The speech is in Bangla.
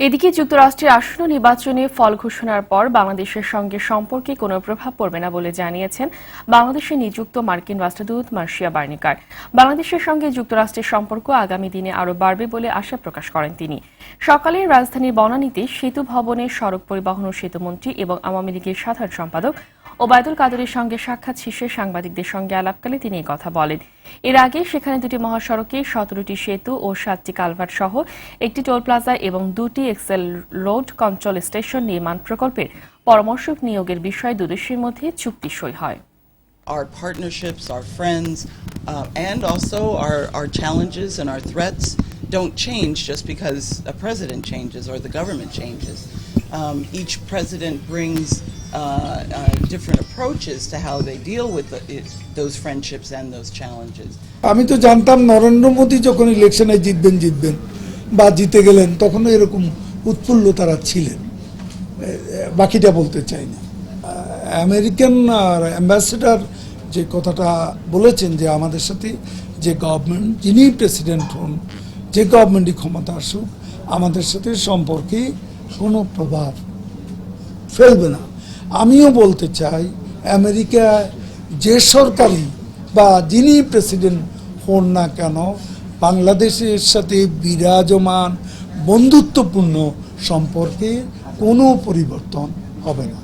এদিকে যুক্তরাষ্ট্রের আসন্ন নির্বাচনে ফল ঘোষণার পর বাংলাদেশের সঙ্গে সম্পর্কে কোনো প্রভাব পড়বে না বলে জানিয়েছেন বাংলাদেশে নিযুক্ত মার্কিন রাষ্ট্রদূত মার্শিয়া বার্নিকার। বাংলাদেশের সঙ্গে যুক্তরাষ্ট্রের সম্পর্ক আগামী দিনে আরও বাড়বে বলে আশা প্রকাশ করেন তিনি। সকালে রাজধানীর বনানীতে সেতু ভবনে সড়ক পরিবহন ও সেতুমন্ত্রী এবং আওয়ামী লীগের সাধারণ সম্পাদক ওবায়দুল কাদেরের সঙ্গে সাক্ষাৎ শেষে সাংবাদিকদের সঙ্গে আলাপকালে তিনি কথা বলেন। এর আগে সেখানে দুটি মহাসড়কে 17টি সেতু ও 7টি কালভার্ট সহ একটি টোল প্লাজা এবং 2টি এক্সেল রোড কন্ট্রোল স্টেশন নির্মাণ প্রকল্পের পরামর্শক নিয়োগের বিষয়ে দুই দেশের মধ্যে চুক্তি সই হয়। Our partnerships, our friends, and also our challenges and our threats don't change just because a president changes or the government changes. Each president brings different approaches to how they deal with those friendships and those challenges. আমি তো জানতাম নরেন্দ্র মোদী যখন ইলেকশনে জিতবেন বা জিতে গেলেন তখন এরকম উৎফুল্ল তারা ছিলেন, বাকিটা বলতে চাই না। আমেরিকান অ্যাম্বাসেডর যে কথাটা বলেছেন যে আমাদের সাথে যে গভর্নমেন্ট যিনি প্রেসিডেন্ট হন, যে গভর্নমেন্টই ক্ষমতা আসুক, আমাদের সাথে সম্পর্কে কোনো প্রভাব ফেলবে না। আমিও বলতে চাই আমেরিকা যে সরকারি বা যিনি প্রেসিডেন্ট হন না কেন, বাংলাদেশের সাথে বিরাজমান বন্ধুত্বপূর্ণ সম্পর্কে কোনো পরিবর্তন হবে না।